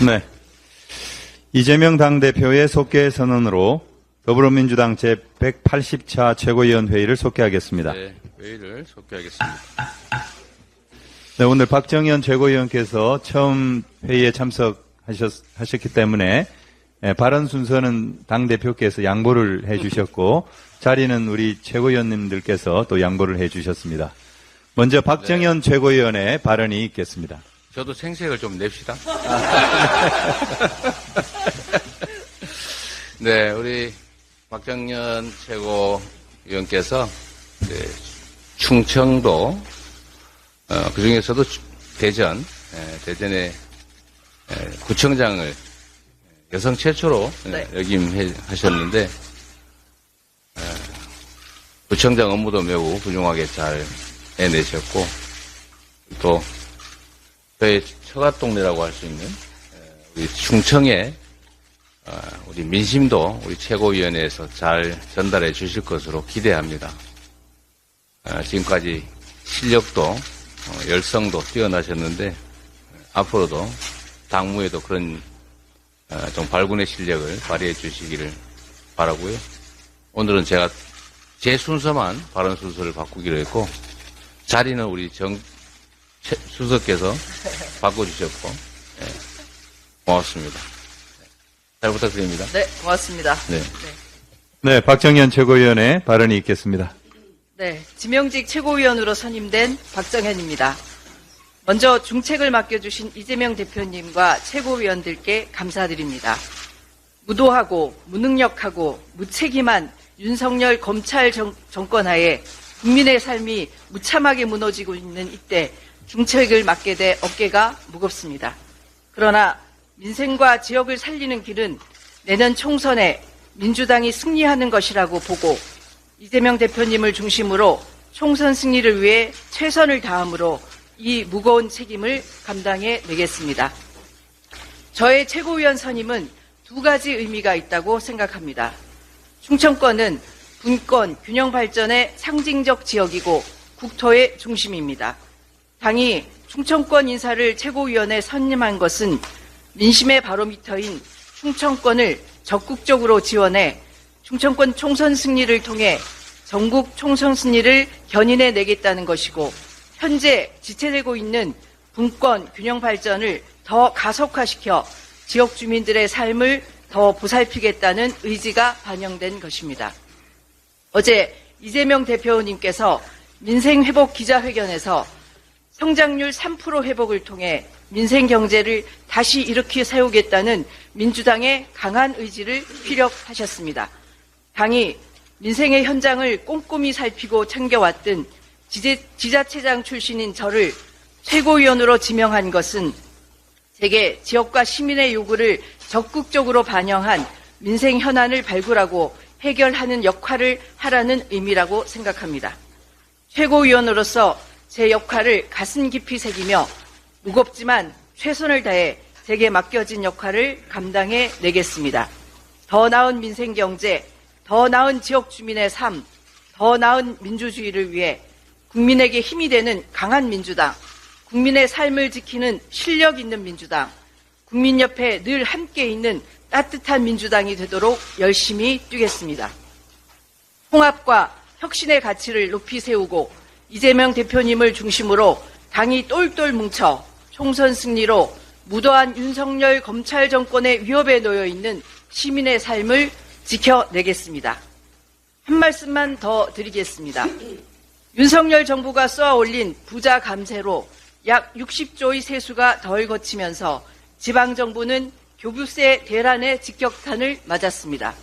네. 이재명 당대표의 속개 선언으로 더불어민주당 제180차 최고위원회의를 속개하겠습니다. 네, 회의를 속개하겠습니다. 네, 오늘 박정현 최고위원께서 처음 회의에 참석하셨기 때문에 발언 순서는 당대표께서 양보를 해주셨고 자리는 우리 최고위원님들께서 또 양보를 해주셨습니다. 먼저 박정현 최고위원의 발언이 있겠습니다. 저도 생색을 좀 냅시다. 네, 우리 박정현 최고위원께서 충청도 그 중에서도 대전의 구청장을 여성 최초로 역임하셨는데 구청장 업무도 매우 훌륭하게 잘 해내셨고 또 저희 처갓동네라고 할 수 있는 우리 충청의 우리 민심도 우리 최고위원회에서 잘 전달해 주실 것으로 기대합니다. 지금까지 실력도 열성도 뛰어나셨는데 앞으로도 당무에도 그런 좀 발군의 실력을 발휘해 주시기를 바라고요. 오늘은 제가 제 순서만 발언 순서를 바꾸기로 했고 자리는 우리 수석께서 바꿔주셨고 고맙습니다. 잘 부탁드립니다. 네, 고맙습니다. 네, 박정현 최고위원의 발언이 있겠습니다. 네, 지명직 최고위원으로 선임된 박정현입니다. 먼저 중책을 맡겨주신 이재명 대표님과 최고위원들께 감사드립니다. 무도하고 무능력하고 무책임한 윤석열 검찰 정권 하에 국민의 삶이 무참하게 무너지고 있는 이때 중책을 맡게 돼 어깨가 무겁습니다. 그러나 민생과 지역을 살리는 길은 내년 총선에 민주당이 승리하는 것이라고 보고 이재명 대표님을 중심으로 총선 승리를 위해 최선을 다함으로 이 무거운 책임을 감당해 내겠습니다. 저의 최고위원 선임은 두 가지 의미가 있다고 생각합니다. 충청권은 분권, 균형 발전의 상징적 지역이고 국토의 중심입니다. 당이 충청권 인사를 최고위원에 선임한 것은 민심의 바로미터인 충청권을 적극적으로 지원해 충청권 총선 승리를 통해 전국 총선 승리를 견인해 내겠다는 것이고 현재 지체되고 있는 분권, 균형 발전을 더 가속화시켜 지역 주민들의 삶을 더 보살피겠다는 의지가 반영된 것입니다. 어제 이재명 대표님께서 민생회복 기자회견에서 성장률 3% 회복을 통해 민생 경제를 다시 일으켜 세우겠다는 민주당의 강한 의지를 피력하셨습니다. 당이 민생의 현장을 꼼꼼히 살피고 챙겨왔던 지자체장 출신인 저를 최고위원으로 지명한 것은 제게 지역과 시민의 요구를 적극적으로 반영한 민생 현안을 발굴하고 해결하는 역할을 하라는 의미라고 생각합니다. 최고위원으로서 제 역할을 가슴 깊이 새기며 무겁지만 최선을 다해 제게 맡겨진 역할을 감당해 내겠습니다. 더 나은 민생 경제, 더 나은 지역 주민의 삶, 더 나은 민주주의를 위해 국민에게 힘이 되는 강한 민주당, 국민의 삶을 지키는 실력 있는 민주당, 국민 옆에 늘 함께 있는 따뜻한 민주당이 되도록 열심히 뛰겠습니다. 통합과 혁신의 가치를 높이 세우고 이재명 대표님을 중심으로 당이 똘똘 뭉쳐 총선 승리로 무도한 윤석열 검찰 정권의 위협에 놓여 있는 시민의 삶을 지켜내겠습니다. 한 말씀만 더 드리겠습니다. 윤석열 정부가 쏘아올린 부자 감세로 약 60조의 세수가 덜 거치면서 지방정부는 교부세 대란의 직격탄을 맞았습니다.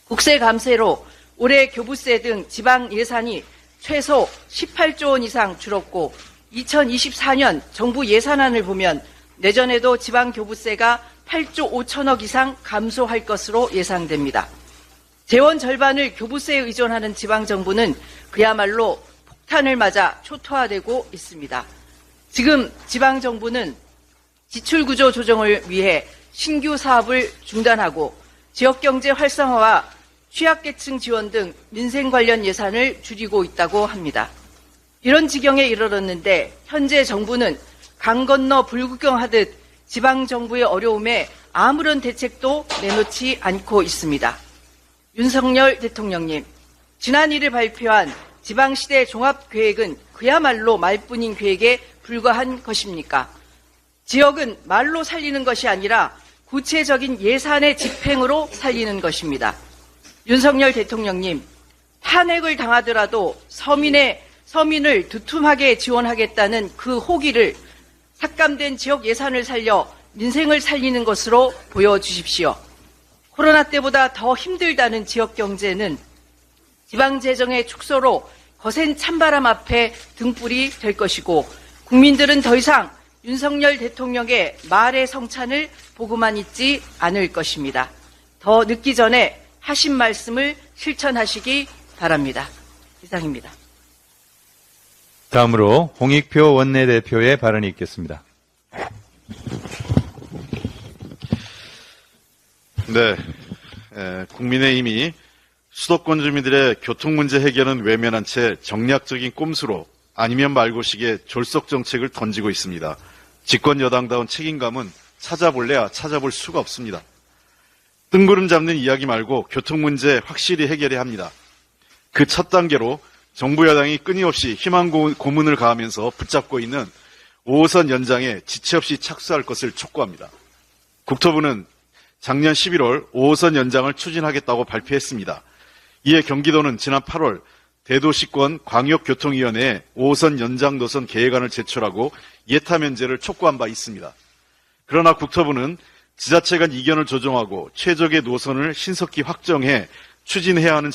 국세 감세로 올해 교부세 등 지방 예산이 최소 18조 원 이상 줄었고 2024년 정부 예산안을 보면 내년에도 지방 교부세가 8조 5천억 이상 감소할 것으로 예상됩니다. 재원 절반을 교부세에 의존하는 지방정부는 그야말로 폭탄을 맞아 초토화되고 있습니다. 지금 지방정부는 지출구조 조정을 위해 신규 사업을 중단하고 지역경제 활성화와 취약계층 지원 등 민생 관련 예산을 줄이고 있다고 합니다. 이런 지경에 이르렀는데 현재 정부는 강 건너 불구경하듯 지방정부의 어려움에 아무런 대책도 내놓지 않고 있습니다. 윤석열 대통령님, 지난 1일 발표한 지방시대 종합계획은 그야말로 말뿐인 계획에 불과한 것입니까? 지역은 말로 살리는 것이 아니라 구체적인 예산의 집행으로 살리는 것입니다. 윤석열 대통령님, 탄핵을 당하더라도 서민을 두툼하게 지원하겠다는 그 호기를 삭감된 지역 예산을 살려 민생을 살리는 것으로 보여주십시오. 코로나 때보다 더 힘들다는 지역 경제는 지방재정의 축소로 거센 찬바람 앞에 등불이 될 것이고 국민들은 더 이상 윤석열 대통령의 말의 성찬을 보고만 있지 않을 것입니다. 더 늦기 전에 하신 말씀을 실천하시기 바랍니다. 이상입니다. 다음으로 홍익표 원내대표의 발언이 있겠습니다. 네, 국민의힘이 수도권 주민들의 교통 문제 해결은 외면한 채 정략적인 꼼수로 아니면 말고식의 졸속 정책을 던지고 있습니다. 집권 여당다운 책임감은 찾아볼래야 찾아볼 수가 없습니다. 뜬구름 잡는 이야기 말고 교통 문제 확실히 해결해야 합니다. 그 첫 단계로 정부 여당이 끊임없이 희망 고문을 가하면서 붙잡고 있는 5호선 연장에 지체 없이 착수할 것을 촉구합니다. 국토부는 작년 11월 5호선 연장을 추진하겠다고 발표했습니다. 이에 경기도는 지난 8월 대도시권 광역교통위원회에 5호선 연장 노선 계획안을 제출하고 예타 면제를 촉구한 바 있습니다. 그러나 국토부는 지자체 간 이견을 조정하고 최적의 노선을 신속히 확정해 추진해야 하는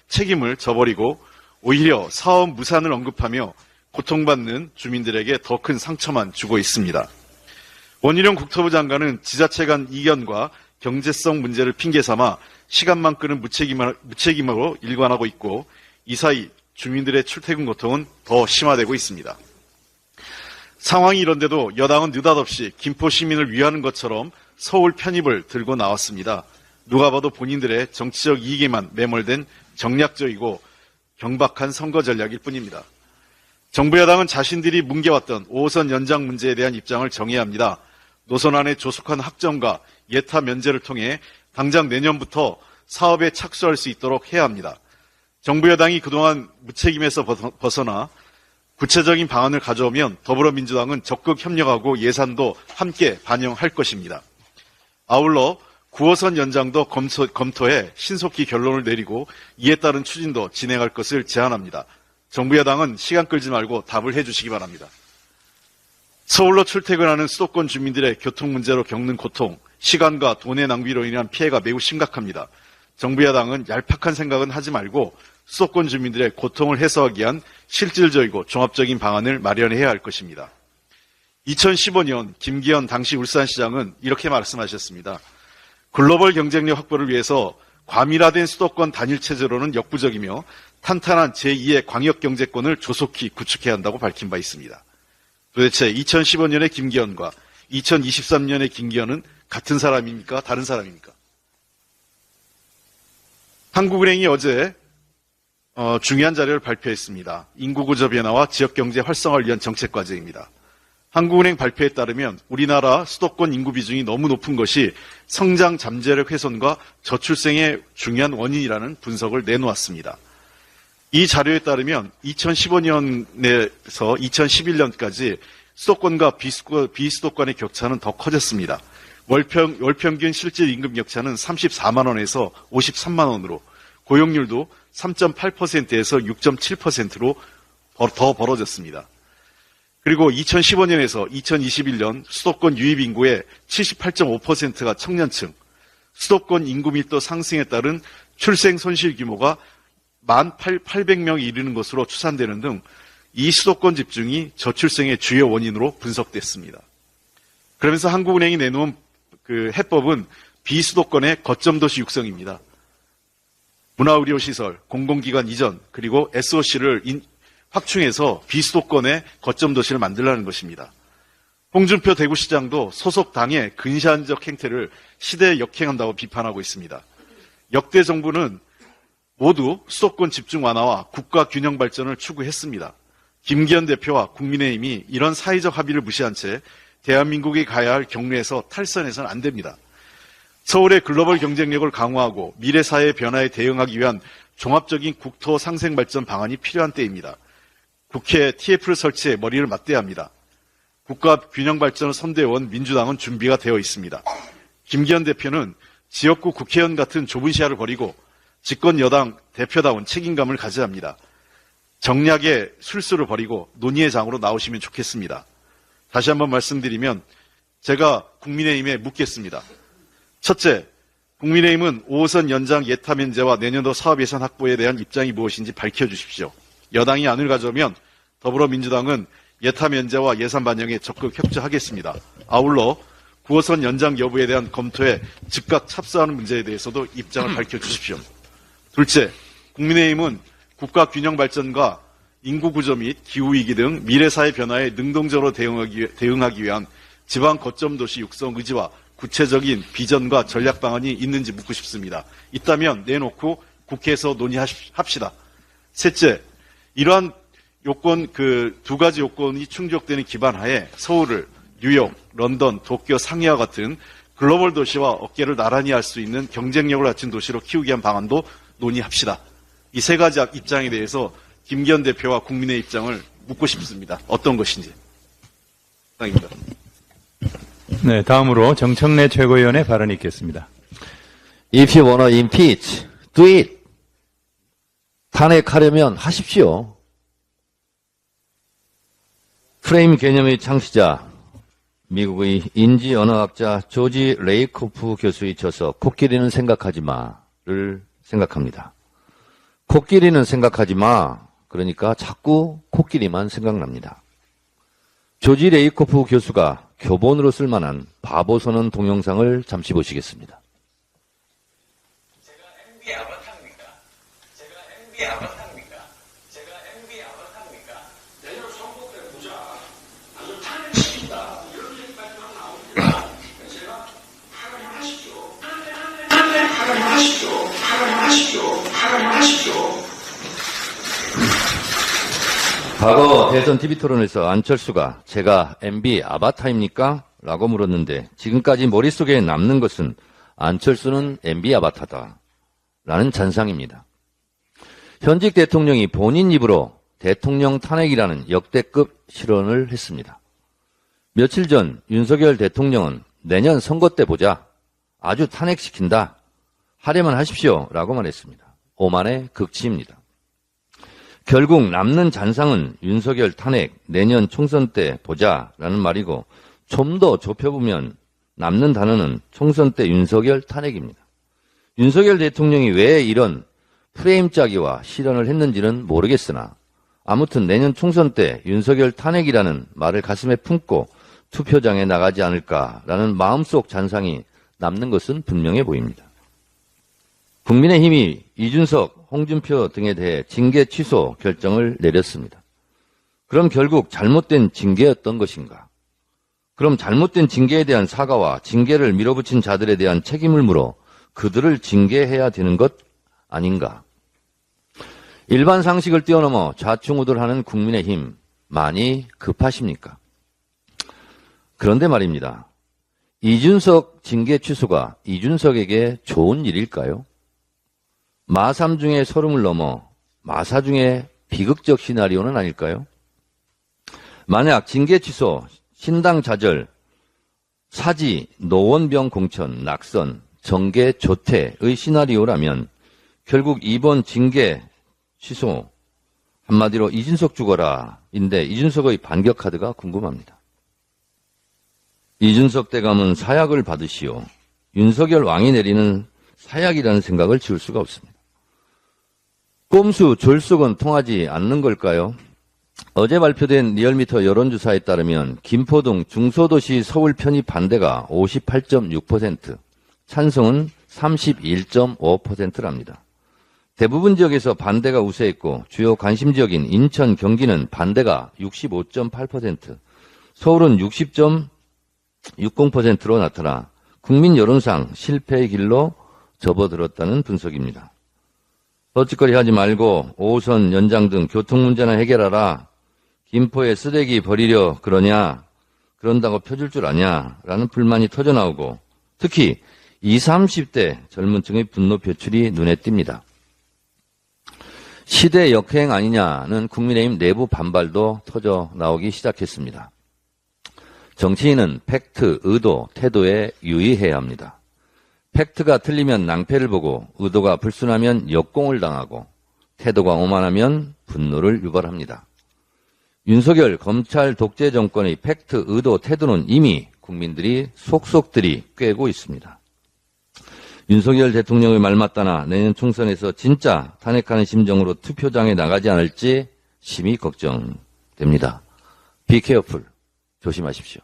책임을 져버리고 오히려 사업 무산을 언급하며 고통받는 주민들에게 더 큰 상처만 주고 있습니다. 원희룡 국토부 장관은 지자체 간 이견과 경제성 문제를 핑계삼아 시간만 끄는 무책임으로 일관하고 있고 이 사이 주민들의 출퇴근 고통은 더 심화되고 있습니다. 상황이 이런데도 여당은 느닷없이 김포 시민을 위하는 것처럼 서울 편입을 들고 나왔습니다. 누가 봐도 본인들의 정치적 이익에만 매몰된 정략적이고 경박한 선거 전략일 뿐입니다. 정부 여당은 자신들이 뭉개왔던 5호선 연장 문제에 대한 입장을 정해야 합니다. 노선안의 조속한 확정과 예타 면제를 통해 당장 내년부터 사업에 착수할 수 있도록 해야 합니다. 정부 여당이 그동안 무책임에서 벗어나 구체적인 방안을 가져오면 더불어민주당은 적극 협력하고 예산도 함께 반영할 것입니다. 아울러 9호선 연장도 검토해 신속히 결론을 내리고 이에 따른 추진도 진행할 것을 제안합니다. 정부 여당은 시간 끌지 말고 답을 해주시기 바랍니다. 서울로 출퇴근하는 수도권 주민들의 교통 문제로 겪는 고통, 시간과 돈의 낭비로 인한 피해가 매우 심각합니다. 정부 여당은 얄팍한 생각은 하지 말고 수도권 주민들의 고통을 해소하기 위한 실질적이고 종합적인 방안을 마련해야 할 것입니다. 2015년 김기현 당시 울산시장은 이렇게 말씀하셨습니다. 글로벌 경쟁력 확보를 위해서 과밀화된 수도권 단일 체제로는 역부족이며 탄탄한 제2의 광역경제권을 조속히 구축해야 한다고 밝힌 바 있습니다. 도대체 2015년의 김기현과 2023년의 김기현은 같은 사람입니까? 다른 사람입니까? 한국은행이 어제 중요한 자료를 발표했습니다. 인구구조 변화와 지역경제 활성화를 위한 정책과제입니다. 한국은행 발표에 따르면 우리나라 수도권 인구 비중이 너무 높은 것이 성장 잠재력 훼손과 저출생의 중요한 원인이라는 분석을 내놓았습니다. 이 자료에 따르면 2015년에서 2011년까지 수도권과 비수도권의 격차는 더 커졌습니다. 월평균 실질 임금 격차는 34만 원에서 53만 원으로 고용률도 3.8%에서 6.7%로 더 벌어졌습니다. 그리고 2015년에서 2021년 수도권 유입 인구의 78.5%가 청년층, 수도권 인구 밀도 상승에 따른 출생 손실 규모가 18,800명이 이르는 것으로 추산되는 등 이 수도권 집중이 저출생의 주요 원인으로 분석됐습니다. 그러면서 한국은행이 내놓은 그 해법은 비수도권의 거점도시 육성입니다. 문화의료시설, 공공기관 이전, 그리고 SOC를 확충해서 비수도권의 거점도시를 만들라는 것입니다. 홍준표 대구시장도 소속 당의 근시안적 행태를 시대에 역행한다고 비판하고 있습니다. 역대 정부는 모두 수도권 집중 완화와 국가 균형 발전을 추구했습니다. 김기현 대표와 국민의힘이 이런 사회적 합의를 무시한 채 대한민국이 가야 할 경로에서 탈선해서는 안 됩니다. 서울의 글로벌 경쟁력을 강화하고 미래 사회의 변화에 대응하기 위한 종합적인 국토 상생 발전 방안이 필요한 때입니다. 국회 TF를 설치해 머리를 맞대야 합니다. 국가 균형 발전을 선대해온 민주당은 준비가 되어 있습니다. 김기현 대표는 지역구 국회의원 같은 좁은 시야를 버리고 집권 여당 대표다운 책임감을 가져야 합니다. 정략의 술수를 버리고 논의의 장으로 나오시면 좋겠습니다. 다시 한번 말씀드리면 제가 국민의힘에 묻겠습니다. 첫째, 국민의힘은 5호선 연장 예타 면제와 내년도 사업 예산 확보에 대한 입장이 무엇인지 밝혀주십시오. 여당이 안을 가져오면 더불어민주당은 예타 면제와 예산 반영에 적극 협조하겠습니다. 아울러 9호선 연장 여부에 대한 검토에 즉각 착수하는 문제에 대해서도 입장을 밝혀주십시오. 둘째, 국민의힘은 국가 균형 발전과 인구 구조 및 기후위기 등 미래사회 변화에 능동적으로 대응하기 위한 지방 거점 도시 육성 의지와 구체적인 비전과 전략 방안이 있는지 묻고 싶습니다. 있다면 내놓고 국회에서 논의합시다. 셋째, 이러한 요건, 두 가지 요건이 충족되는 기반 하에 서울을 뉴욕, 런던, 도쿄, 상해와 같은 글로벌 도시와 어깨를 나란히 할 수 있는 경쟁력을 갖춘 도시로 키우기 위한 방안도 논의합시다. 이 세 가지 입장에 대해서 김기현 대표와 국민의 입장을 묻고 싶습니다. 어떤 것인지. 땅입니다. 네, 다음으로 정청래 최고위원의 발언이 있겠습니다. If you wanna impeach, do it. 탄핵하려면 하십시오. 프레임 개념의 창시자, 미국의 인지 언어학자 조지 레이코프 교수의 저서 코끼리는 생각하지 마를 생각합니다. 코끼리는 생각하지 마. 그러니까 자꾸 코끼리만 생각납니다. 조지 레이코프 교수가 교본으로 쓸만한 바보 선언 동영상을 잠시 보시겠습니다. 제가 MB 아바타입니까? 제가 MB 아바타입니까? 제가 MB 아바타입니까? 내년 선거 때 보자. 아주 탄핵시킨다. 이런 얘기까지만 나옵니다. 제가 하라하십시오. 하라하십시오. 하라하십시오. 하라하십시오. 과거 대선 TV토론에서 안철수가 제가 MB 아바타입니까? 라고 물었는데 지금까지 머릿속에 남는 것은 안철수는 MB 아바타다 라는 잔상입니다. 현직 대통령이 본인 입으로 대통령 탄핵이라는 역대급 실언을 했습니다. 며칠 전 윤석열 대통령은 내년 선거 때 보자. 아주 탄핵시킨다. 하려면 하십시오. 라고 말했습니다. 오만의 극치입니다. 결국 남는 잔상은 윤석열 탄핵, 내년 총선 때 보자라는 말이고 좀 더 좁혀보면 남는 단어는 총선 때 윤석열 탄핵입니다. 윤석열 대통령이 왜 이런 프레임 짜기와 실언을 했는지는 모르겠으나 아무튼 내년 총선 때 윤석열 탄핵이라는 말을 가슴에 품고 투표장에 나가지 않을까라는 마음속 잔상이 남는 것은 분명해 보입니다. 국민의힘이 이준석, 홍준표 등에 대해 징계 취소 결정을 내렸습니다. 그럼 결국 잘못된 징계였던 것인가? 그럼 잘못된 징계에 대한 사과와 징계를 밀어붙인 자들에 대한 책임을 물어 그들을 징계해야 되는 것 아닌가? 일반 상식을 뛰어넘어 좌충우돌하는 국민의힘 많이 급하십니까? 그런데 말입니다. 이준석 징계 취소가 이준석에게 좋은 일일까요? 마3 중에 소름을 넘어 마4 중에 비극적 시나리오는 아닐까요? 만약 징계 취소, 신당 좌절, 사지, 노원병 공천, 낙선, 정계 조퇴의 시나리오라면 결국 이번 징계 취소 한마디로 이준석 죽어라인데 이준석의 반격 카드가 궁금합니다. 이준석 대감은 사약을 받으시오. 윤석열 왕이 내리는 사약이라는 생각을 지울 수가 없습니다. 꼼수, 졸속은 통하지 않는 걸까요? 어제 발표된 리얼미터 여론조사에 따르면 김포 등 중소도시 서울 편입 반대가 58.6%, 찬성은 31.5%랍니다. 대부분 지역에서 반대가 우세했고 주요 관심 지역인 인천, 경기는 반대가 65.8%, 서울은 60.60%로 나타나 국민 여론상 실패의 길로 접어들었다는 분석입니다. 헛짓거리 하지 말고 5호선 연장 등 교통 문제나 해결하라. 김포에 쓰레기 버리려 그러냐. 그런다고 펴줄 줄 아냐라는 불만이 터져나오고 특히 20, 30대 젊은 층의 분노 표출이 눈에 띕니다. 시대 역행 아니냐는 국민의힘 내부 반발도 터져나오기 시작했습니다. 정치인은 팩트, 의도, 태도에 유의해야 합니다. 팩트가 틀리면 낭패를 보고 의도가 불순하면 역공을 당하고 태도가 오만하면 분노를 유발합니다. 윤석열 검찰 독재 정권의 팩트, 의도, 태도는 이미 국민들이 속속들이 꿰고 있습니다. 윤석열 대통령의 말 맞다나 내년 총선에서 진짜 탄핵하는 심정으로 투표장에 나가지 않을지 심히 걱정됩니다. Be careful. 조심하십시오.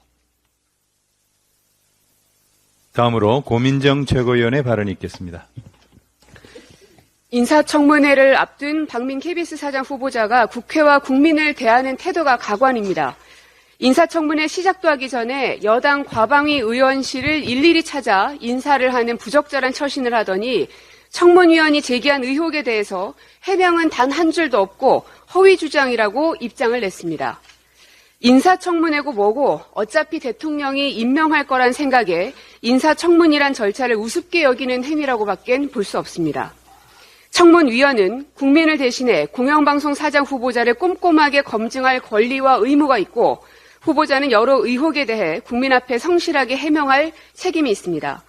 다음으로 고민정 최고위원의 발언이 있겠습니다. 인사청문회를 앞둔 박민 KBS 사장 후보자가 국회와 국민을 대하는 태도가 가관입니다. 인사청문회 시작도 하기 전에 여당 과방위 의원실을 일일이 찾아 인사를 하는 부적절한 처신을 하더니 청문위원이 제기한 의혹에 대해서 해명은 단 한 줄도 없고 허위 주장이라고 입장을 냈습니다. 인사청문회고 뭐고 어차피 대통령이 임명할 거란 생각에 인사청문이란 절차를 우습게 여기는 행위라고밖엔 볼 수 없습니다. 청문위원은 국민을 대신해 공영방송 사장 후보자를 꼼꼼하게 검증할 권리와 의무가 있고 후보자는 여러 의혹에 대해 국민 앞에 성실하게 해명할 책임이 있습니다.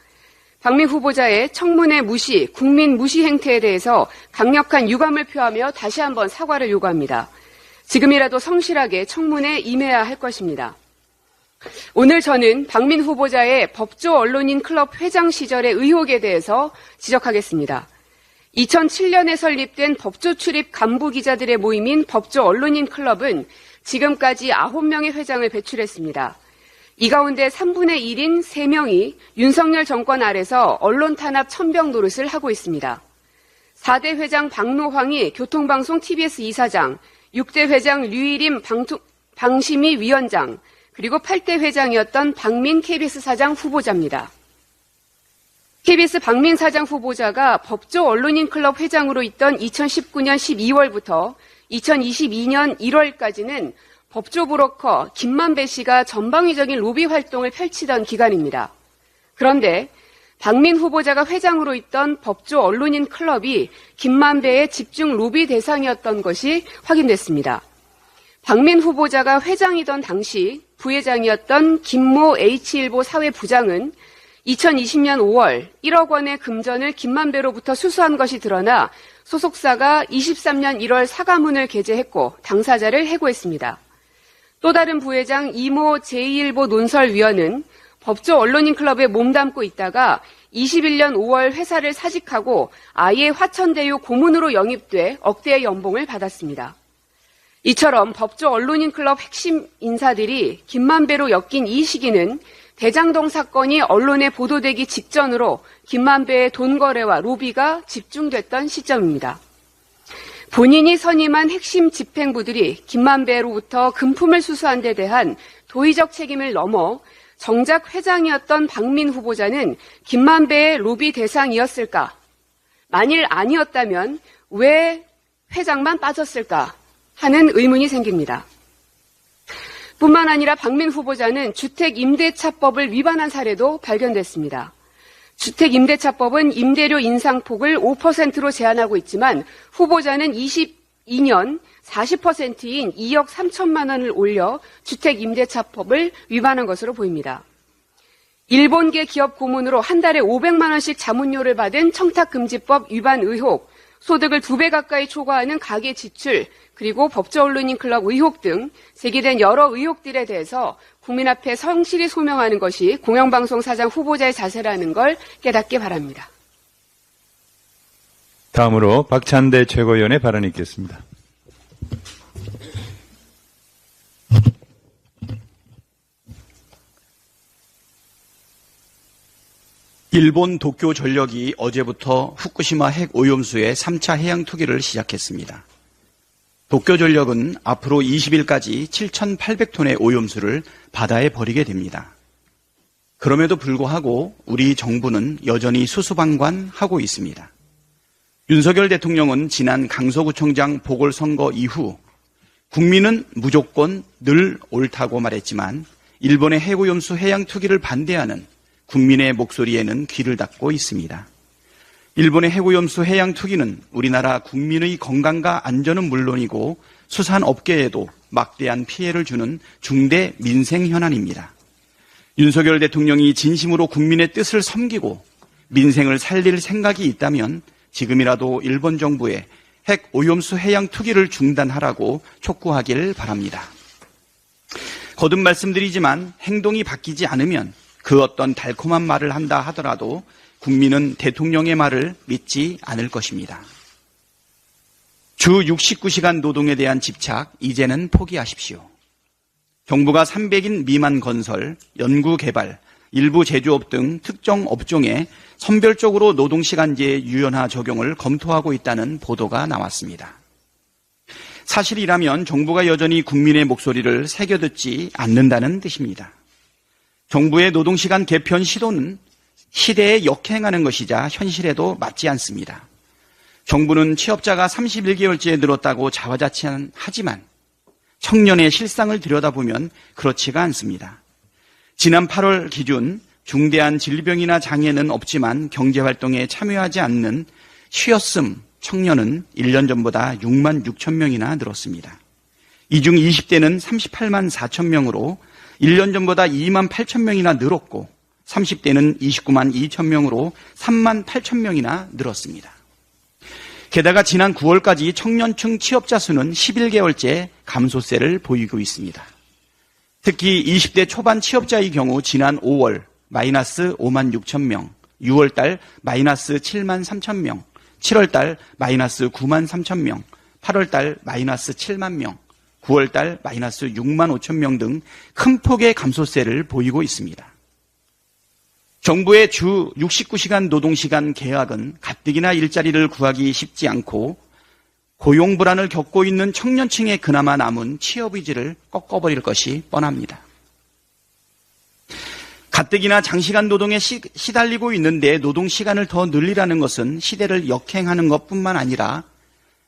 박민 후보자의 청문회 무시, 국민 무시 행태에 대해서 강력한 유감을 표하며 다시 한번 사과를 요구합니다. 지금이라도 성실하게 청문회에 임해야 할 것입니다. 오늘 저는 박민 후보자의 법조 언론인 클럽 회장 시절의 의혹에 대해서 지적하겠습니다. 2007년에 설립된 법조 출입 간부 기자들의 모임인 법조 언론인 클럽은 지금까지 9명의 회장을 배출했습니다. 이 가운데 3분의 1인 3명이 윤석열 정권 아래서 언론 탄압 천병 노릇을 하고 있습니다. 4대 회장 박노황이 교통방송 TBS 이사장, 6대 회장 류일임 방심위 위원장, 그리고 8대 회장이었던 박민 KBS 사장 후보자입니다. KBS 박민 사장 후보자가 법조 언론인 클럽 회장으로 있던 2019년 12월부터 2022년 1월까지는 법조 브로커 김만배 씨가 전방위적인 로비 활동을 펼치던 기간입니다. 그런데 박민 후보자가 회장으로 있던 법조 언론인 클럽이 김만배의 집중 로비 대상이었던 것이 확인됐습니다. 박민 후보자가 회장이던 당시 부회장이었던 김모 H일보 사회부장은 2020년 5월 1억 원의 금전을 김만배로부터 수수한 것이 드러나 소속사가 23년 1월 사과문을 게재했고 당사자를 해고했습니다. 또 다른 부회장 이모 제2일보 논설위원은 법조 언론인 클럽에 몸담고 있다가 21년 5월 회사를 사직하고 아예 화천대유 고문으로 영입돼 억대의 연봉을 받았습니다. 이처럼 법조 언론인 클럽 핵심 인사들이 김만배로 엮인 이 시기는 대장동 사건이 언론에 보도되기 직전으로 김만배의 돈 거래와 로비가 집중됐던 시점입니다. 본인이 선임한 핵심 집행부들이 김만배로부터 금품을 수수한 데 대한 도의적 책임을 넘어 정작 회장이었던 박민 후보자는 김만배의 로비 대상이었을까? 만일 아니었다면 왜 회장만 빠졌을까? 하는 의문이 생깁니다. 뿐만 아니라 박민 후보자는 주택임대차법을 위반한 사례도 발견됐습니다. 주택임대차법은 임대료 인상폭을 5%로 제한하고 있지만 후보자는 22년 40%인 2억 3천만 원을 올려 주택임대차법을 위반한 것으로 보입니다. 일본계 기업 고문으로 한 달에 500만 원씩 자문료를 받은 청탁금지법 위반 의혹, 소득을 2배 가까이 초과하는 가계 지출, 그리고 법조 언론인 클럽 의혹 등 제기된 여러 의혹들에 대해서 국민 앞에 성실히 소명하는 것이 공영방송 사장 후보자의 자세라는 걸 깨닫기 바랍니다. 다음으로 박찬대 최고위원의 발언이 있겠습니다. 일본 도쿄 전력이 어제부터 후쿠시마 핵 오염수의 3차 해양 투기를 시작했습니다. 도쿄 전력은 앞으로 20일까지 7,800톤의 오염수를 바다에 버리게 됩니다. 그럼에도 불구하고 우리 정부는 여전히 수수방관하고 있습니다. 윤석열 대통령은 지난 강서구청장 보궐선거 이후 국민은 무조건 늘 옳다고 말했지만 일본의 핵오염수 해양 투기를 반대하는 국민의 목소리에는 귀를 닫고 있습니다. 일본의 핵오염수 해양 투기는 우리나라 국민의 건강과 안전은 물론이고 수산업계에도 막대한 피해를 주는 중대 민생 현안입니다. 윤석열 대통령이 진심으로 국민의 뜻을 섬기고 민생을 살릴 생각이 있다면 지금이라도 일본 정부의 핵 오염수 해양 투기를 중단하라고 촉구하길 바랍니다. 거듭 말씀드리지만 행동이 바뀌지 않으면 그 어떤 달콤한 말을 한다 하더라도 국민은 대통령의 말을 믿지 않을 것입니다. 주 69시간 노동에 대한 집착 이제는 포기하십시오. 정부가 300인 미만 건설, 연구개발, 일부 제조업 등 특정 업종에 선별적으로 노동시간제 유연화 적용을 검토하고 있다는 보도가 나왔습니다. 사실이라면 정부가 여전히 국민의 목소리를 새겨듣지 않는다는 뜻입니다. 정부의 노동시간 개편 시도는 시대에 역행하는 것이자 현실에도 맞지 않습니다. 정부는 취업자가 31개월째 늘었다고 자화자찬하지만 청년의 실상을 들여다보면 그렇지가 않습니다. 지난 8월 기준 중대한 질병이나 장애는 없지만 경제활동에 참여하지 않는 쉬었음 청년은 1년 전보다 6만 6천 명이나 늘었습니다. 이 중 20대는 38만 4천 명으로 1년 전보다 2만 8천 명이나 늘었고 30대는 29만 2천 명으로 3만 8천 명이나 늘었습니다. 게다가 지난 9월까지 청년층 취업자 수는 11개월째 감소세를 보이고 있습니다. 특히 20대 초반 취업자의 경우 지난 5월 마이너스 5만 6천 명, 6월달 마이너스 7만 3천 명, 7월달 마이너스 9만 3천 명, 8월달 마이너스 7만 명, 9월달 마이너스 6만 5천 명 등 큰 폭의 감소세를 보이고 있습니다. 정부의 주 69시간 노동시간 계약은 가뜩이나 일자리를 구하기 쉽지 않고 고용 불안을 겪고 있는 청년층에 그나마 남은 취업 의지를 꺾어버릴 것이 뻔합니다. 가뜩이나 장시간 노동에 시달리고 있는데 노동시간을 더 늘리라는 것은 시대를 역행하는 것뿐만 아니라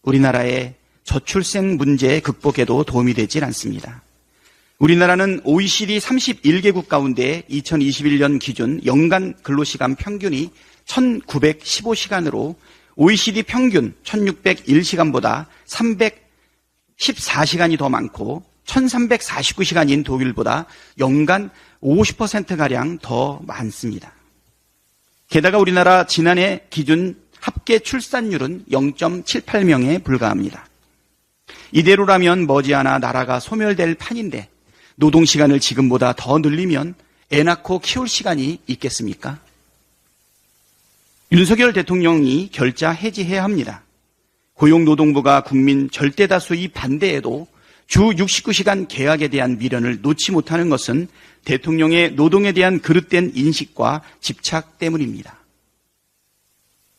우리나라의 저출생 문제 극복에도 도움이 되질 않습니다. 우리나라는 OECD 31개국 가운데 2021년 기준 연간 근로시간 평균이 1915시간으로 OECD 평균 1601시간보다 314시간이 더 많고 1349시간인 독일보다 연간 50%가량 더 많습니다. 게다가 우리나라 지난해 기준 합계 출산율은 0.78명에 불과합니다. 이대로라면 머지않아 나라가 소멸될 판인데 노동시간을 지금보다 더 늘리면 애 낳고 키울 시간이 있겠습니까? 윤석열 대통령이 결자 해지해야 합니다. 고용노동부가 국민 절대다수의 반대에도 주 69시간 계약에 대한 미련을 놓지 못하는 것은 대통령의 노동에 대한 그릇된 인식과 집착 때문입니다.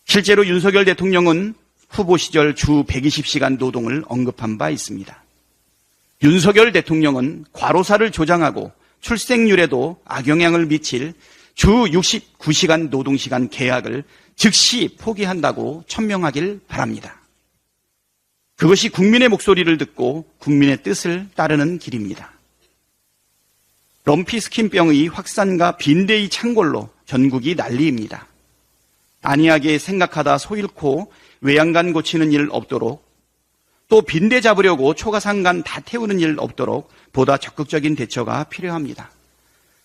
실제로 윤석열 대통령은 후보 시절 주 120시간 노동을 언급한 바 있습니다. 윤석열 대통령은 과로사를 조장하고 출생률에도 악영향을 미칠 주 69시간 노동시간 계약을 즉시 포기한다고 천명하길 바랍니다. 그것이 국민의 목소리를 듣고 국민의 뜻을 따르는 길입니다. 럼피스킨병의 확산과 빈대의 창궐로 전국이 난리입니다. 안이하게 생각하다 소 잃고 외양간 고치는 일 없도록 또 빈대 잡으려고 초가상간 다 태우는 일 없도록 보다 적극적인 대처가 필요합니다.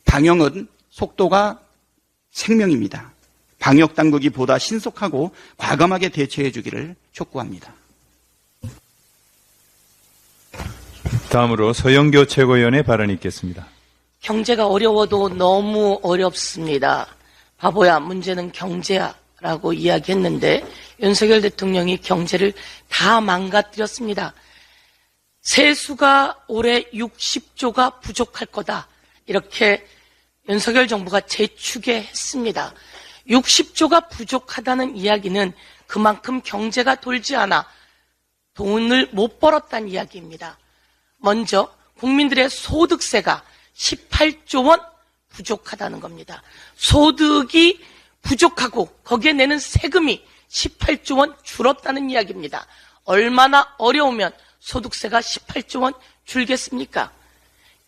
방역은 속도가 생명입니다. 방역당국이 보다 신속하고 과감하게 대처해 주기를 촉구합니다. 다음으로 서영교 최고위원의 발언이 있겠습니다. 경제가 어려워도 너무 어렵습니다. 바보야, 문제는 경제야 라고 이야기했는데 윤석열 대통령이 경제를 다 망가뜨렸습니다. 세수가 올해 60조가 부족할 거다. 이렇게 윤석열 정부가 재추계했습니다. 60조가 부족하다는 이야기는 그만큼 경제가 돌지 않아 돈을 못 벌었다는 이야기입니다. 먼저 국민들의 소득세가 18조 원 부족하다는 겁니다. 소득이 부족하고 거기에 내는 세금이 18조 원 줄었다는 이야기입니다. 얼마나 어려우면 소득세가 18조 원 줄겠습니까?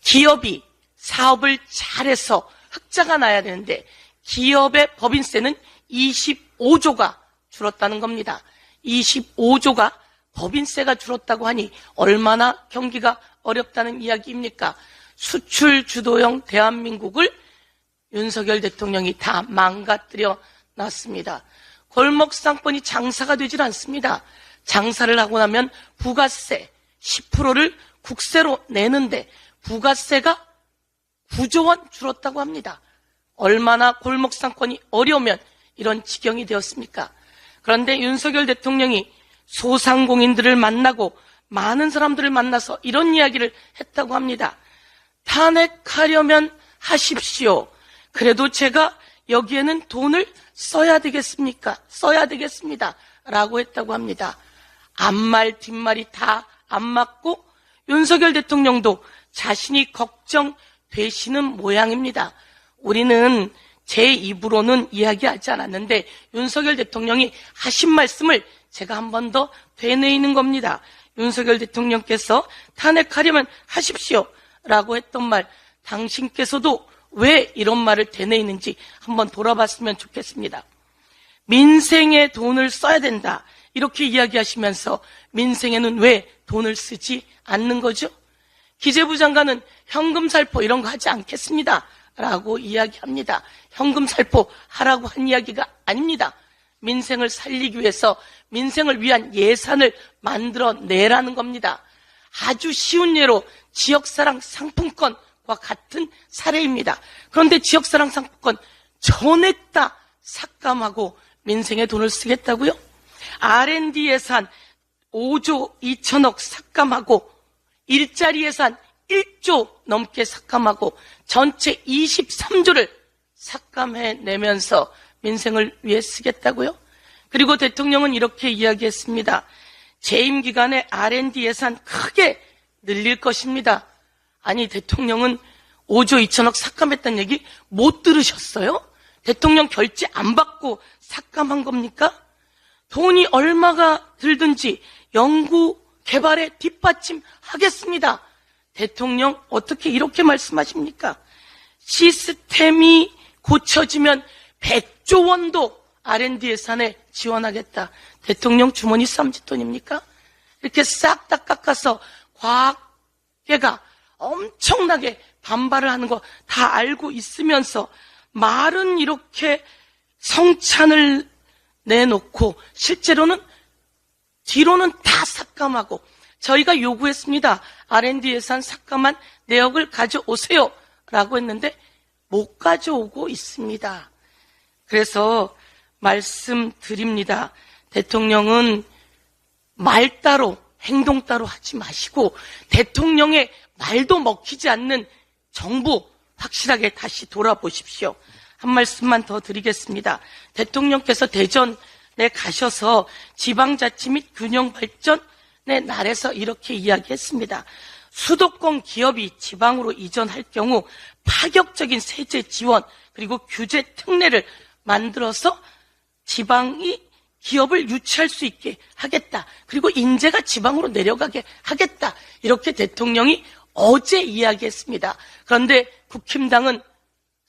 기업이 사업을 잘해서 흑자가 나야 되는데 기업의 법인세는 25조가 줄었다는 겁니다. 25조가 법인세가 줄었다고 하니 얼마나 경기가 어렵다는 이야기입니까? 수출 주도형 대한민국을 윤석열 대통령이 다 망가뜨려 놨습니다. 골목 상권이 장사가 되질 않습니다. 장사를 하고 나면 부가세 10%를 국세로 내는데 부가세가 9조 원 줄었다고 합니다. 얼마나 골목 상권이 어려우면 이런 지경이 되었습니까? 그런데 윤석열 대통령이 소상공인들을 만나고 많은 사람들을 만나서 이런 이야기를 했다고 합니다. 탄핵하려면 하십시오. 그래도 제가 여기에는 돈을 써야 되겠습니까? 써야 되겠습니다. 라고 했다고 합니다. 앞말 뒷말이 다 안 맞고 윤석열 대통령도 자신이 걱정되시는 모양입니다. 우리는 제 입으로는 이야기하지 않았는데 윤석열 대통령이 하신 말씀을 제가 한 번 더 되뇌이는 겁니다. 윤석열 대통령께서 탄핵하려면 하십시오 라고 했던 말, 당신께서도 왜 이런 말을 되뇌이는지 한번 돌아봤으면 좋겠습니다. 민생에 돈을 써야 된다 이렇게 이야기하시면서 민생에는 왜 돈을 쓰지 않는 거죠? 기재부 장관은 현금 살포 이런 거 하지 않겠습니다 라고 이야기합니다. 현금 살포 하라고 한 이야기가 아닙니다. 민생을 살리기 위해서 민생을 위한 예산을 만들어내라는 겁니다. 아주 쉬운 예로 지역사랑 상품권과 같은 사례입니다. 그런데 지역사랑 상품권 전액 다 삭감하고 민생에 돈을 쓰겠다고요? R&D 예산 5조 2천억 삭감하고 일자리 예산 1조 넘게 삭감하고 전체 23조를 삭감해내면서 민생을 위해 쓰겠다고요? 그리고 대통령은 이렇게 이야기했습니다. 재임 기간에 R&D 예산 크게 늘릴 것입니다. 아니 대통령은 5조 2천억 삭감했다는 얘기 못 들으셨어요? 대통령 결제 안 받고 삭감한 겁니까? 돈이 얼마가 들든지 연구 개발에 뒷받침하겠습니다. 대통령 어떻게 이렇게 말씀하십니까? 시스템이 고쳐지면 100조 원도 R&D 예산에 지원하겠다. 대통령 주머니 쌈짓돈입니까? 이렇게 싹 다 깎아서 과학계가 엄청나게 반발을 하는 거 다 알고 있으면서 말은 이렇게 성찬을 내놓고 실제로는 뒤로는 다 삭감하고 저희가 요구했습니다. R&D 예산 삭감한 내역을 가져오세요 라고 했는데 못 가져오고 있습니다. 그래서 말씀드립니다. 대통령은 말 따로 행동 따로 하지 마시고 대통령의 말도 먹히지 않는 정부 확실하게 다시 돌아보십시오. 한 말씀만 더 드리겠습니다. 대통령께서 대전에 가셔서 지방자치 및 균형발전의 날에서 이렇게 이야기했습니다. 수도권 기업이 지방으로 이전할 경우 파격적인 세제 지원 그리고 규제 특례를 만들어서 지방이 기업을 유치할 수 있게 하겠다. 그리고 인재가 지방으로 내려가게 하겠다. 이렇게 대통령이 어제 이야기했습니다. 그런데 국힘당은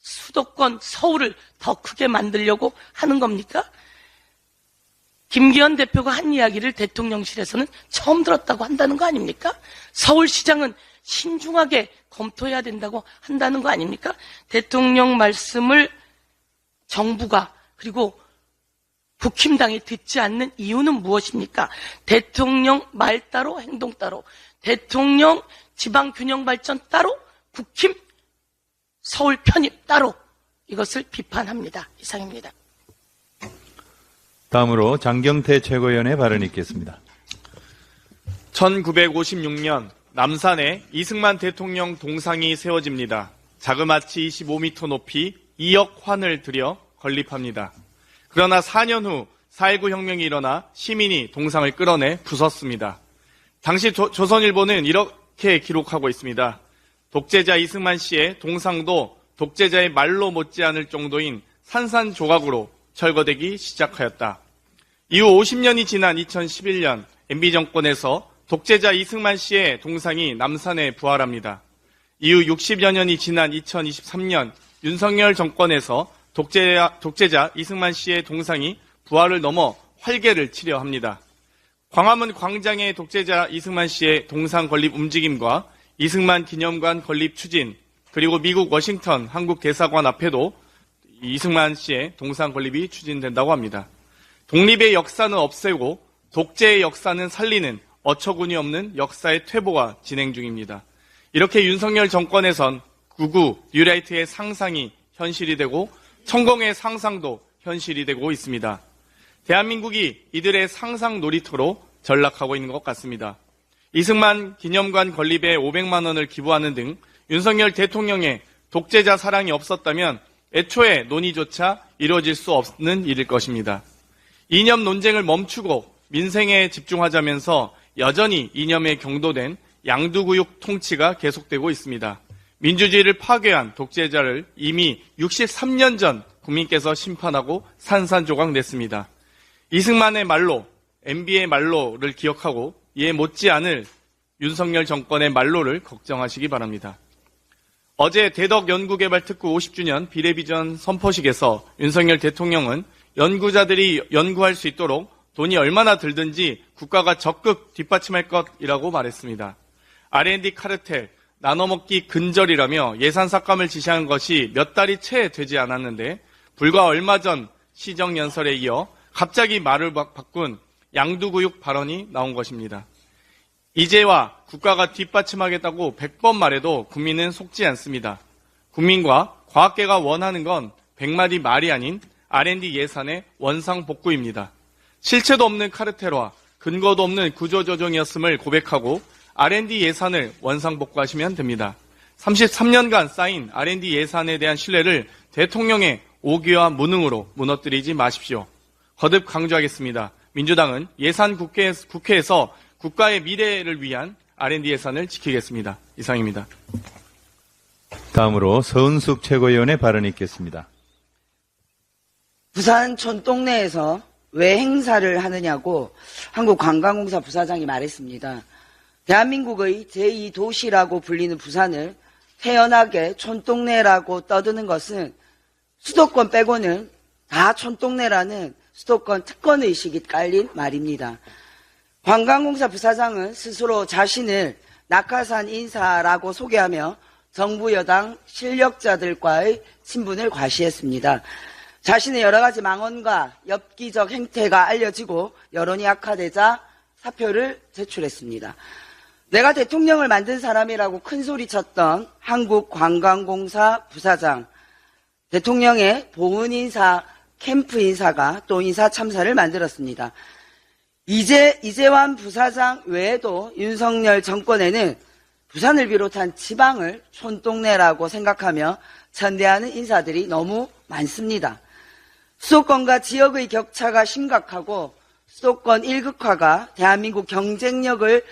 수도권 서울을 더 크게 만들려고 하는 겁니까? 김기현 대표가 한 이야기를 대통령실에서는 처음 들었다고 한다는 거 아닙니까? 서울시장은 신중하게 검토해야 된다고 한다는 거 아닙니까? 대통령 말씀을 정부가 그리고 국힘당이 듣지 않는 이유는 무엇입니까? 대통령 말 따로 행동 따로, 대통령 지방균형발전 따로, 국힘 서울 편입 따로 이것을 비판합니다. 이상입니다. 다음으로 장경태 최고위원의 발언이 있겠습니다. 1956년 남산에 이승만 대통령 동상이 세워집니다. 자그마치 25m 높이 2억 환을 들여 건립합니다. 그러나 4년 후 4.19 혁명이 일어나 시민이 동상을 끌어내 부쉈습니다. 당시 조선일보는 이렇게 기록하고 있습니다. 독재자 이승만 씨의 동상도 독재자의 말로 못지않을 정도인 산산조각으로 철거되기 시작하였다. 이후 50년이 지난 2011년 MB 정권에서 독재자 이승만 씨의 동상이 남산에 부활합니다. 이후 60여 년이 지난 2023년 윤석열 정권에서 독재자 이승만 씨의 동상이 부활을 넘어 활개를 치려 합니다. 광화문 광장의 독재자 이승만 씨의 동상 건립 움직임과 이승만 기념관 건립 추진, 그리고 미국 워싱턴 한국 대사관 앞에도 이승만 씨의 동상 건립이 추진된다고 합니다. 독립의 역사는 없애고 독재의 역사는 살리는 어처구니 없는 역사의 퇴보가 진행 중입니다. 이렇게 윤석열 정권에선 구구 뉴라이트의 상상이 현실이 되고 천공의 상상도 현실이 되고 있습니다. 대한민국이 이들의 상상 놀이터로 전락하고 있는 것 같습니다. 이승만 기념관 건립에 500만 원을 기부하는 등 윤석열 대통령의 독재자 사랑이 없었다면 애초에 논의조차 이루어질 수 없는 일일 것입니다. 이념 논쟁을 멈추고 민생에 집중하자면서 여전히 이념에 경도된 양두구육 통치가 계속되고 있습니다. 민주주의를 파괴한 독재자를 이미 63년 전 국민께서 심판하고 산산조각 냈습니다. 이승만의 말로, MB의 말로를 기억하고 이에 못지않을 윤석열 정권의 말로를 걱정하시기 바랍니다. 어제 대덕연구개발특구 50주년 비례비전 선포식에서 윤석열 대통령은 연구자들이 연구할 수 있도록 돈이 얼마나 들든지 국가가 적극 뒷받침할 것이라고 말했습니다. R&D 카르텔, 나눠먹기 근절이라며 예산 삭감을 지시한 것이 몇 달이 채 되지 않았는데 불과 얼마 전 시정연설에 이어 갑자기 말을 바꾼 양두구육 발언이 나온 것입니다. 이제와 국가가 뒷받침하겠다고 100번 말해도 국민은 속지 않습니다. 국민과 과학계가 원하는 건 100마디 말이 아닌 R&D 예산의 원상복구입니다. 실체도 없는 카르텔화, 근거도 없는 구조조정이었음을 고백하고 R&D 예산을 원상복구하시면 됩니다. 33년간 쌓인 R&D 예산에 대한 신뢰를 대통령의 오기와 무능으로 무너뜨리지 마십시오. 거듭 강조하겠습니다. 민주당은 예산 국회에서 국가의 미래를 위한 R&D 예산을 지키겠습니다. 이상입니다. 다음으로 서은숙 최고위원의 발언이 있겠습니다. 부산 촌동네에서 왜 행사를 하느냐고 한국관광공사 부사장이 말했습니다. 대한민국의 제2도시라고 불리는 부산을 태연하게 촌동네라고 떠드는 것은 수도권 빼고는 다 촌동네라는 수도권 특권의식이 깔린 말입니다. 관광공사 부사장은 스스로 자신을 낙하산 인사라고 소개하며 정부 여당 실력자들과의 친분을 과시했습니다. 자신의 여러 가지 망언과 엽기적 행태가 알려지고 여론이 악화되자 사표를 제출했습니다. 내가 대통령을 만든 사람이라고 큰소리쳤던 한국관광공사 부사장, 대통령의 보훈 인사, 캠프 인사가 또 인사 참사를 만들었습니다. 이재환 부사장 외에도 윤석열 정권에는 부산을 비롯한 지방을 촌동네라고 생각하며 천대하는 인사들이 너무 많습니다. 수도권과 지역의 격차가 심각하고 수도권 일극화가 대한민국 경쟁력을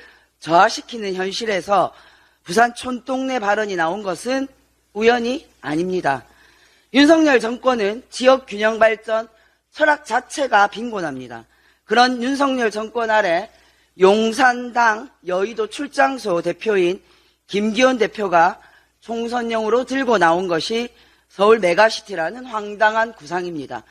저하시키는 현실에서 부산 촌동네 발언이 나온 것은 우연이 아닙니다. 윤석열 정권은 지역 균형 발전 철학 자체가 빈곤합니다. 그런 윤석열 정권 아래 용산당 여의도 출장소 대표인 김기현 대표가 총선용으로 들고 나온 것이 서울 메가시티라는 황당한 구상입니다.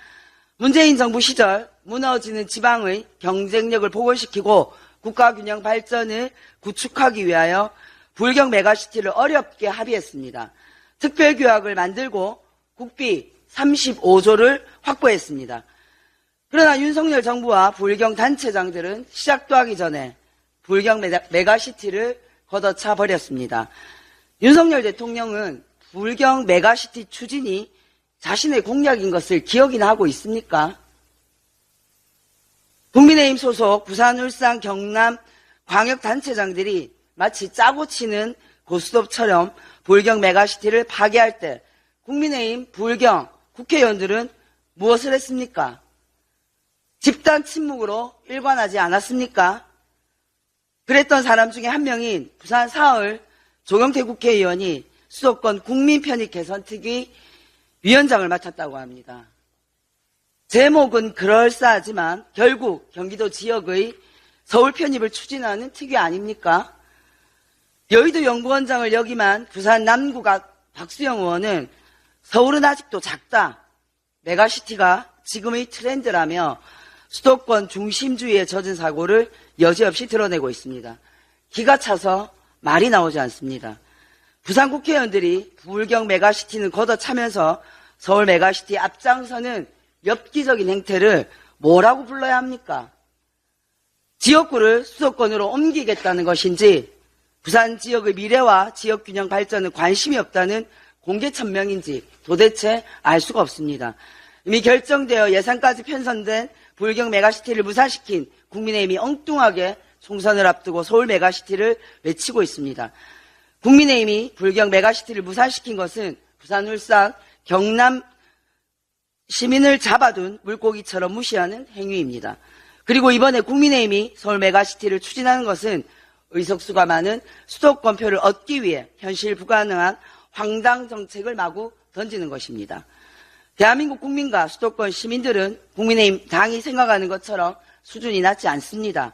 문재인 정부 시절 무너지는 지방의 경쟁력을 복원시키고 국가균형 발전을 구축하기 위하여 불경 메가시티를 어렵게 합의했습니다. 특별규약을 만들고 국비 35조를 확보했습니다. 그러나 윤석열 정부와 불경 단체장들은 시작도 하기 전에 불경 메가시티를 걷어차 버렸습니다. 윤석열 대통령은 불경 메가시티 추진이 자신의 공약인 것을 기억이나 하고 있습니까? 국민의힘 소속 부산, 울산, 경남 광역단체장들이 마치 짜고 치는 고스톱처럼 불경 메가시티를 파괴할 때 국민의힘 불경 국회의원들은 무엇을 했습니까? 집단 침묵으로 일관하지 않았습니까? 그랬던 사람 중에 한 명인 부산 사흘 조경태 국회의원이 수도권 국민편익 개선특위 위원장을 맡았다고 합니다. 제목은 그럴싸하지만 결국 경기도 지역의 서울 편입을 추진하는 특위 아닙니까? 여의도 연구원장을 역임한 부산 남구가 박수영 의원은 서울은 아직도 작다. 메가시티가 지금의 트렌드라며 수도권 중심주의에 젖은 사고를 여지없이 드러내고 있습니다. 기가 차서 말이 나오지 않습니다. 부산 국회의원들이 부울경 메가시티는 걷어차면서 서울 메가시티 앞장서는 엽기적인 행태를 뭐라고 불러야 합니까? 지역구를 수도권으로 옮기겠다는 것인지 부산 지역의 미래와 지역균형 발전은 관심이 없다는 공개천명인지 도대체 알 수가 없습니다. 이미 결정되어 예산까지 편성된 부울경 메가시티를 무산시킨 국민의힘이 엉뚱하게 총선을 앞두고 서울 메가시티를 외치고 있습니다. 국민의힘이 부울경 메가시티를 무산시킨 것은 부산, 울산, 경남 시민을 잡아둔 물고기처럼 무시하는 행위입니다. 그리고 이번에 국민의힘이 서울 메가시티를 추진하는 것은 의석수가 많은 수도권표를 얻기 위해 현실 불가능한 황당 정책을 마구 던지는 것입니다. 대한민국 국민과 수도권 시민들은 국민의힘 당이 생각하는 것처럼 수준이 낮지 않습니다.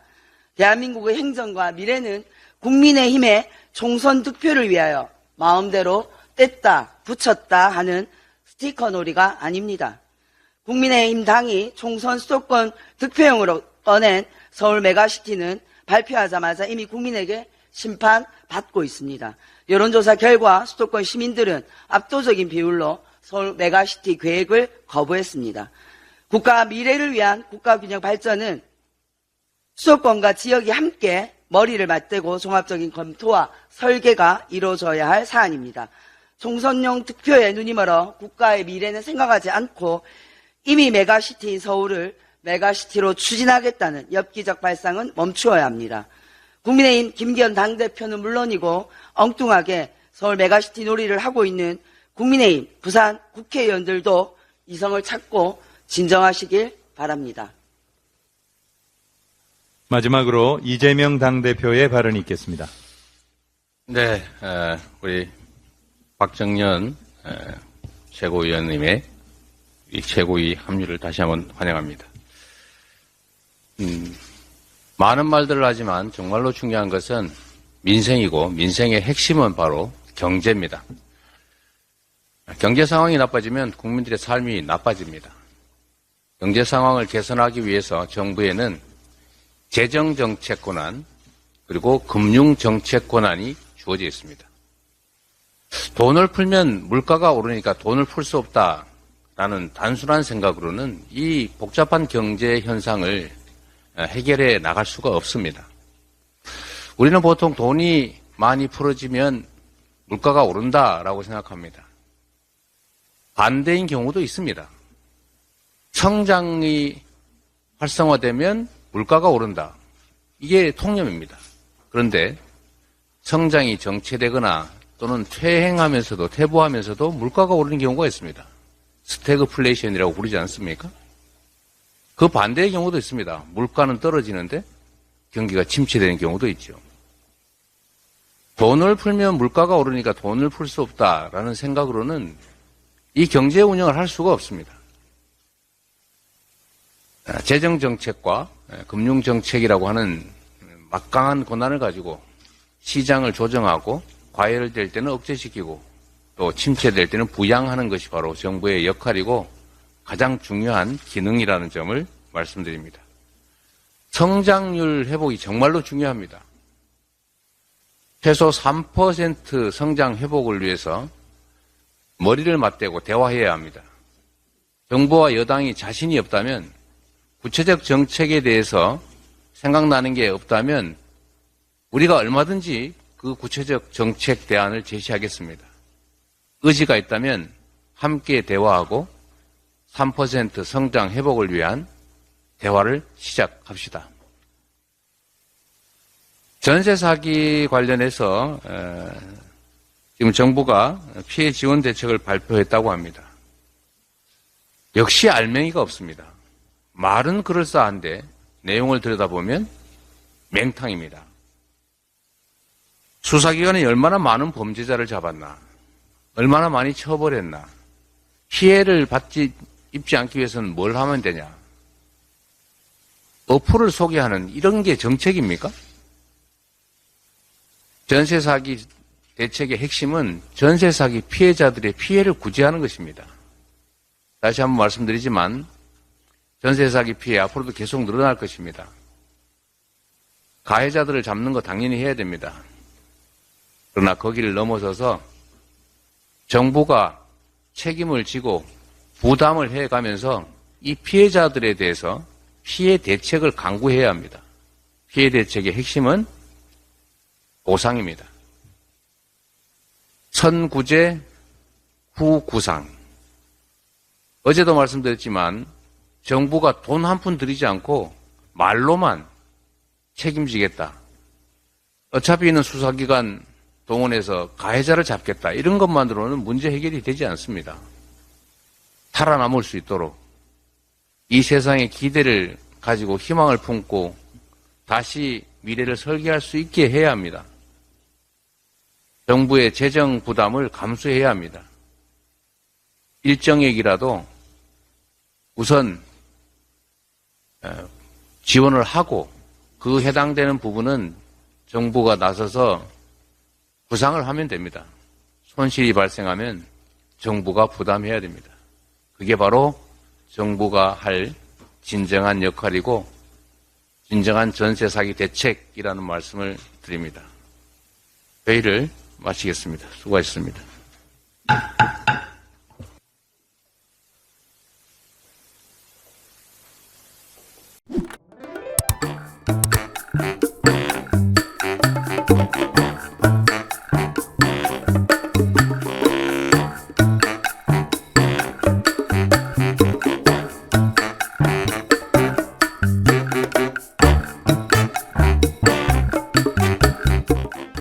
대한민국의 행정과 미래는 국민의힘의 총선 득표를 위하여 마음대로 뗐다 붙였다 하는 스티커 놀이가 아닙니다. 국민의힘 당이 총선 수도권 득표용으로 꺼낸 서울 메가시티는 발표하자마자 이미 국민에게 심판받고 있습니다. 여론조사 결과 수도권 시민들은 압도적인 비율로 서울 메가시티 계획을 거부했습니다. 국가 미래를 위한 국가균형 발전은 수도권과 지역이 함께 머리를 맞대고 종합적인 검토와 설계가 이루어져야 할 사안입니다. 총선용 득표에 눈이 멀어 국가의 미래는 생각하지 않고 이미 메가시티인 서울을 메가시티로 추진하겠다는 엽기적 발상은 멈추어야 합니다. 국민의힘 김기현 당대표는 물론이고 엉뚱하게 서울 메가시티 놀이를 하고 있는 국민의힘 부산 국회의원들도 이성을 찾고 진정하시길 바랍니다. 마지막으로 이재명 당대표의 발언이 있겠습니다. 네, 우리 박정현 최고위원님의 이 최고위 합류를 다시 한번 환영합니다. 많은 말들을 하지만 정말로 중요한 것은 민생이고 민생의 핵심은 바로 경제입니다. 경제 상황이 나빠지면 국민들의 삶이 나빠집니다. 경제 상황을 개선하기 위해서 정부에는 재정정책 권한 그리고 금융정책 권한이 주어져 있습니다. 돈을 풀면 물가가 오르니까 돈을 풀 수 없다라는 단순한 생각으로는 이 복잡한 경제 현상을 해결해 나갈 수가 없습니다. 우리는 보통 돈이 많이 풀어지면 물가가 오른다라고 생각합니다. 반대인 경우도 있습니다. 성장이 활성화되면 물가가 오른다. 이게 통념입니다. 그런데 성장이 정체되거나 또는 퇴행하면서도 퇴보하면서도 물가가 오르는 경우가 있습니다. 스태그플레이션이라고 부르지 않습니까? 그 반대의 경우도 있습니다. 물가는 떨어지는데 경기가 침체되는 경우도 있죠. 돈을 풀면 물가가 오르니까 돈을 풀 수 없다라는 생각으로는 이 경제 운영을 할 수가 없습니다. 재정정책과 금융정책이라고 하는 막강한 권한을 가지고 시장을 조정하고 과열될 때는 억제시키고 또 침체될 때는 부양하는 것이 바로 정부의 역할이고 가장 중요한 기능이라는 점을 말씀드립니다. 성장률 회복이 정말로 중요합니다. 최소 3% 성장 회복을 위해서 머리를 맞대고 대화해야 합니다. 정부와 여당이 자신이 없다면 구체적 정책에 대해서 생각나는 게 없다면 우리가 얼마든지 그 구체적 정책 대안을 제시하겠습니다. 의지가 있다면 함께 대화하고 3% 성장 회복을 위한 대화를 시작합시다. 전세 사기 관련해서 지금 정부가 피해 지원 대책을 발표했다고 합니다. 역시 알맹이가 없습니다. 말은 그럴싸한데 내용을 들여다보면 맹탕입니다. 수사기관이 얼마나 많은 범죄자를 잡았나, 얼마나 많이 처벌했나, 피해를 입지 않기 위해서는 뭘 하면 되냐, 어플을 소개하는 이런 게 정책입니까? 전세 사기 대책의 핵심은 전세 사기 피해자들의 피해를 구제하는 것입니다. 다시 한번 말씀드리지만 전세 사기 피해 앞으로도 계속 늘어날 것입니다. 가해자들을 잡는 거 당연히 해야 됩니다. 그러나 거기를 넘어서서 정부가 책임을 지고 부담을 해가면서 이 피해자들에 대해서 피해 대책을 강구해야 합니다. 피해 대책의 핵심은 보상입니다. 선구제, 후구상. 어제도 말씀드렸지만 정부가 돈 한 푼 들이지 않고 말로만 책임지겠다. 어차피 있는 수사기관 동원해서 가해자를 잡겠다. 이런 것만으로는 문제 해결이 되지 않습니다. 살아남을 수 있도록 이 세상에 기대를 가지고 희망을 품고 다시 미래를 설계할 수 있게 해야 합니다. 정부의 재정 부담을 감수해야 합니다. 일정액이라도 우선 지원을 하고 그 해당되는 부분은 정부가 나서서 구상을 하면 됩니다. 손실이 발생하면 정부가 부담해야 됩니다. 그게 바로 정부가 할 진정한 역할이고 진정한 전세 사기 대책이라는 말씀을 드립니다. 회의를 마치겠습니다. 수고하셨습니다.